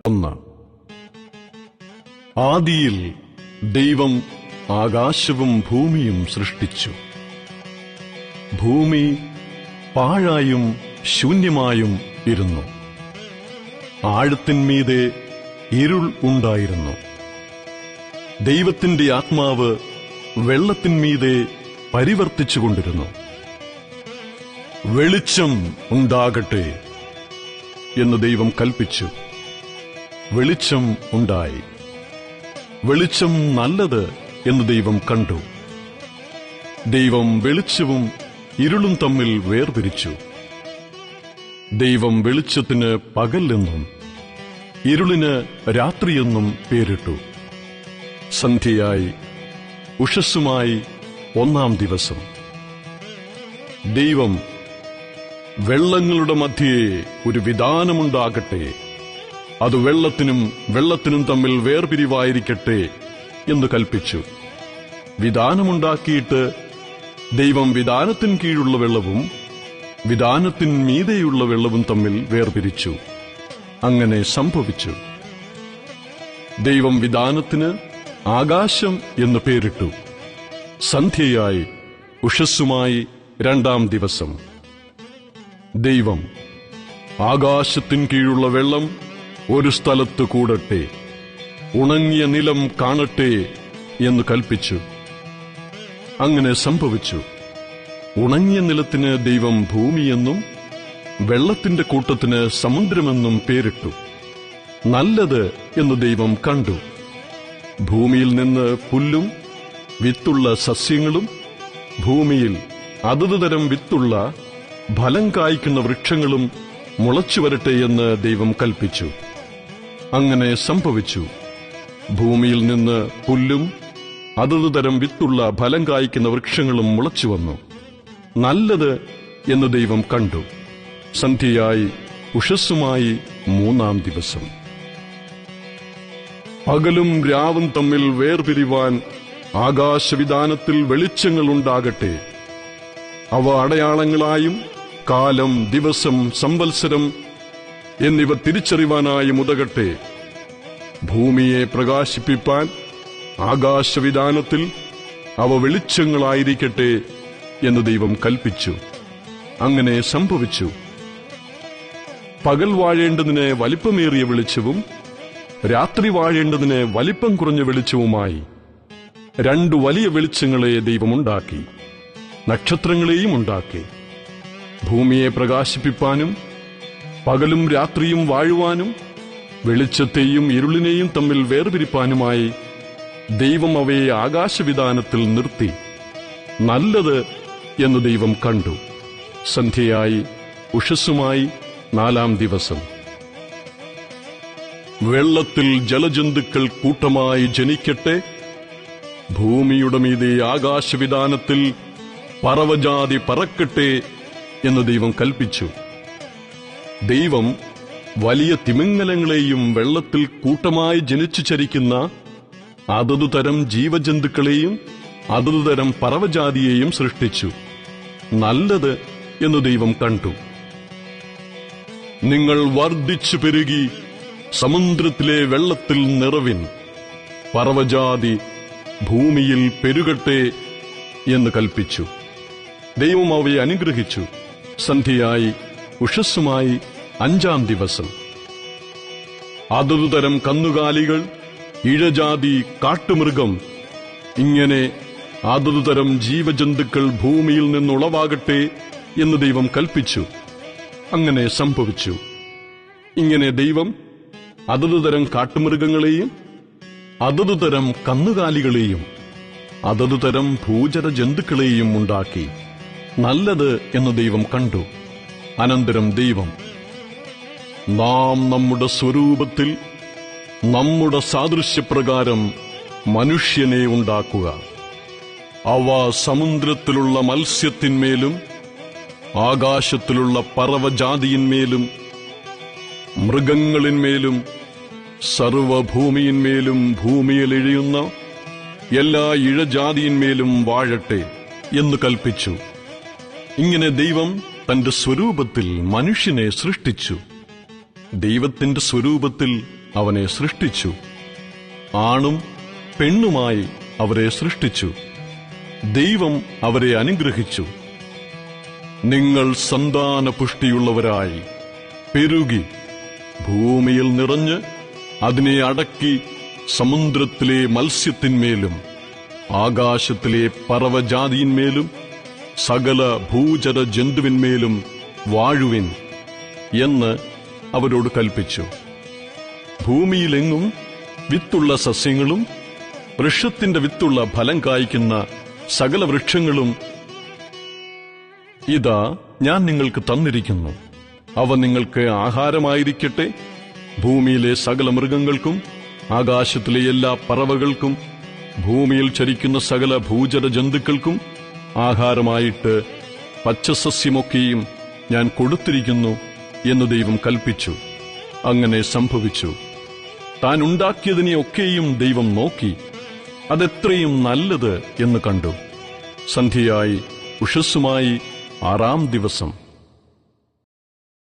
1. ആദിയിൽ ദൈവം ആകാശവും ഭൂമിയും സൃഷ്ടിച്ചു. ഭൂമി പാഴായും ശൂന്യമായും ഇരുന്നു. ആഴത്തിന്മീതെ ഇരുൾ ഉണ്ടായിരുന്നു. ദൈവത്തിന്റെ ആത്മാവ് വെള്ളത്തിന്മീതെ പരിവർത്തിച്ചുകൊണ്ടിരുന്നു. വെളിച്ചം ഉണ്ടാകട്ടെ എന്ന് ദൈവം കൽപ്പിച്ചു. വെളിച്ചം ഉണ്ടായി. വെളിച്ചം നല്ലത് എന്ന് ദൈവം കണ്ടു. ദൈവം വെളിച്ചവും ഇരുളും തമ്മിൽ വേർതിരിച്ചു. ദൈവം വെളിച്ചത്തിന് പകൽ എന്നും ഇരുളിന് രാത്രിയെന്നും പേരിട്ടു. സന്ധ്യയായി ഉഷസ്സുമായി 1-ാം ദിവസം. ദൈവം വെള്ളങ്ങളുടെ മധ്യേ ഒരു വിധാനമുണ്ടാകട്ടെ, അത് വെള്ളത്തിനും തമ്മിൽ വേർപിരിവായിരിക്കട്ടെ എന്ന് കൽപ്പിച്ചു. വിധാനമുണ്ടാക്കിയിട്ട് ദൈവം വിധാനത്തിന് കീഴുള്ള വെള്ളവും വിധാനത്തിന് മീതെയുള്ള വെള്ളവും തമ്മിൽ വേർപിരിച്ചു. അങ്ങനെ സംഭവിച്ചു. ദൈവം വിധാനത്തിന് ആകാശം എന്ന് പേരിട്ടു. സന്ധ്യയായി ഉഷസ്സുമായി 2-ാം ദിവസം. ദൈവം ആകാശത്തിൻ കീഴുള്ള വെള്ളം ഒരു സ്ഥലത്ത് കൂടട്ടെ, ഉണങ്ങിയ നിലം കാണട്ടെ എന്ന് കൽപ്പിച്ചു. അങ്ങനെ സംഭവിച്ചു. ഉണങ്ങിയ നിലത്തിന് ദൈവം ഭൂമിയെന്നും വെള്ളത്തിന്റെ കൂട്ടത്തിന് സമുദ്രമെന്നും പേരിട്ടു. നല്ലത് എന്ന് ദൈവം കണ്ടു. ഭൂമിയിൽ നിന്ന് പുല്ലും വിത്തുള്ള സസ്യങ്ങളും ഭൂമിയിൽ അതത് തരം വിത്തുള്ള ഫലം കായ്ക്കുന്ന വൃക്ഷങ്ങളും മുളച്ചു വരട്ടെ എന്ന് ദൈവം കൽപ്പിച്ചു. അങ്ങനെ സംഭവിച്ചു. ഭൂമിയിൽ നിന്ന് പുല്ലും അതത് തരം വിത്തുള്ള ഫലം കായ്ക്കുന്ന വൃക്ഷങ്ങളും മുളച്ചു വന്നു. നല്ലത് എന്ന് ദൈവം കണ്ടു. സന്ധ്യയായി ഉഷസ്സുമായി 3-ാം ദിവസം. പകലും രാവും തമ്മിൽ വേർപിരിവാൻ ആകാശവിധാനത്തിൽ വെളിച്ചങ്ങൾ ഉണ്ടാകട്ടെ. അവ അടയാളങ്ങളായും കാലം, ദിവസം, സംവത്സരം എന്നിവ തിരിച്ചറിവാനായും ഉതകട്ടെ. ഭൂമിയെ പ്രകാശിപ്പിപ്പാൻ ആകാശവിധാനത്തിൽ അവ വെളിച്ചങ്ങളായിരിക്കട്ടെ എന്ന് ദൈവം കൽപ്പിച്ചു. അങ്ങനെ സംഭവിച്ചു. പകൽ വാഴേണ്ടതിന് വലിപ്പമേറിയ വെളിച്ചവും രാത്രി വാഴേണ്ടതിന് വലിപ്പം കുറഞ്ഞ വെളിച്ചവുമായി 2 വലിയ വെളിച്ചങ്ങളെ ദൈവമുണ്ടാക്കി. നക്ഷത്രങ്ങളെയും ഉണ്ടാക്കി. ഭൂമിയെ പ്രകാശിപ്പിപ്പാനും പകലും രാത്രിയും വാഴുവാനും വെളിച്ചത്തെയും ഇരുളിനെയും തമ്മിൽ വേർതിരിപ്പാനുമായി ദൈവം അവയെ ആകാശവിധാനത്തിൽ നിർത്തി. നല്ലത് എന്ന് ദൈവം കണ്ടു. സന്ധ്യയായി ഉഷസ്സുമായി 4-ാം ദിവസം. വെള്ളത്തിൽ ജലജന്തുക്കൾ കൂട്ടമായി ജനിക്കട്ടെ. ഭൂമിയുടെ മീതെ ആകാശവിധാനത്തിൽ പറവജാതി പറക്കട്ടെ എന്ന് ദൈവം കൽപ്പിച്ചു. ദൈവം വലിയ തിമിംഗലങ്ങളെയും വെള്ളത്തിൽ കൂട്ടമായി ജനിച്ചു ചരിക്കുന്ന അതതു തരം ജീവജന്തുക്കളെയും അതതു തരം പറവജാതിയെയും സൃഷ്ടിച്ചു. നല്ലത് എന്ന് ദൈവം കണ്ടു. നിങ്ങൾ വർദ്ധിച്ചു പെരുകി സമുദ്രത്തിലെ വെള്ളത്തിൽ നിറവിൻ. പറവജാതി ഭൂമിയിൽ പെരുകട്ടെ എന്ന് കൽപ്പിച്ചു. ദൈവം അവയെ അനുഗ്രഹിച്ചു. സന്ധ്യയായി ഉഷസ്സുമായി 5-ാം ദിവസം. അതതു തരം കന്നുകാലികൾ, ഇഴജാതി, കാട്ടുമൃഗം, ഇങ്ങനെ അതതു തരം ജീവജന്തുക്കൾ ഭൂമിയിൽ നിന്നുളവാകട്ടെ എന്ന് ദൈവം കൽപ്പിച്ചു. അങ്ങനെ സംഭവിച്ചു. ഇങ്ങനെ ദൈവം അതതു തരം കാട്ടുമൃഗങ്ങളെയും അതതു തരം കന്നുകാലികളെയും അതതു തരം ഭൂചര ജന്തുക്കളെയും ഉണ്ടാക്കി. നല്ലത് എന്ന് ദൈവം കണ്ടു. അനന്തരം ദൈവം, നാം നമ്മുടെ സ്വരൂപത്തിൽ നമ്മുടെ സാദൃശ്യപ്രകാരം മനുഷ്യനെ ഉണ്ടാക്കുക. അവ സമുദ്രത്തിലുള്ള മത്സ്യത്തിന്മേലും ആകാശത്തിലുള്ള പറവജാതിയിന്മേലും മൃഗങ്ങളിന്മേലും സർവഭൂമിയിന്മേലും ഭൂമിയിൽ എഴിയുന്ന എല്ലാ ഇഴജാതിയിന്മേലും വാഴട്ടെ എന്ന് കൽപ്പിച്ചു. ഇങ്ങനെ ദൈവം തന്റെ സ്വരൂപത്തിൽ മനുഷ്യനെ സൃഷ്ടിച്ചു. ദൈവത്തിന്റെ സ്വരൂപത്തിൽ അവനെ സൃഷ്ടിച്ചു. ആണും പെണ്ണുമായി അവരെ സൃഷ്ടിച്ചു. ദൈവം അവരെ അനുഗ്രഹിച്ചു. നിങ്ങൾ സന്താനപുഷ്ടിയുള്ളവരായി പെരുകി ഭൂമിയിൽ നിറഞ്ഞ് അതിനെ അടക്കി സമുദ്രത്തിലെ മത്സ്യത്തിന്മേലും ആകാശത്തിലെ പറവജാതിയിന്മേലും സകല ഭൂചര ജന്തുവിന്മേലും വാഴുവിൻ എന്ന് അവരോട് കൽപ്പിച്ചു. ഭൂമിയിലെങ്ങും വിത്തുള്ള സസ്യങ്ങളും വൃക്ഷത്തിന്റെ വിത്തുള്ള ഫലം കായ്ക്കുന്ന സകല വൃക്ഷങ്ങളും ഇതാ ഞാൻ നിങ്ങൾക്ക് തന്നിരിക്കുന്നു. അവ നിങ്ങൾക്ക് ആഹാരമായിരിക്കട്ടെ. ഭൂമിയിലെ സകല മൃഗങ്ങൾക്കും ആകാശത്തിലെ എല്ലാ പറവകൾക്കും ഭൂമിയിൽ ചരിക്കുന്ന സകല ഭൂചര ജന്തുക്കൾക്കും ആഹാരമായിട്ട് പച്ചസസ്യമൊക്കെയും ഞാൻ കൊടുത്തിരിക്കുന്നു എന്ന് ദൈവം കൽപ്പിച്ചു. അങ്ങനെ സംഭവിച്ചു. താൻ ഉണ്ടാക്കിയതിനെയൊക്കെയും ദൈവം നോക്കി, അതെത്രയും നല്ലത് എന്ന് കണ്ടു. സന്ധ്യയായി ഉഷസ്സുമായി 6-ാം ദിവസം.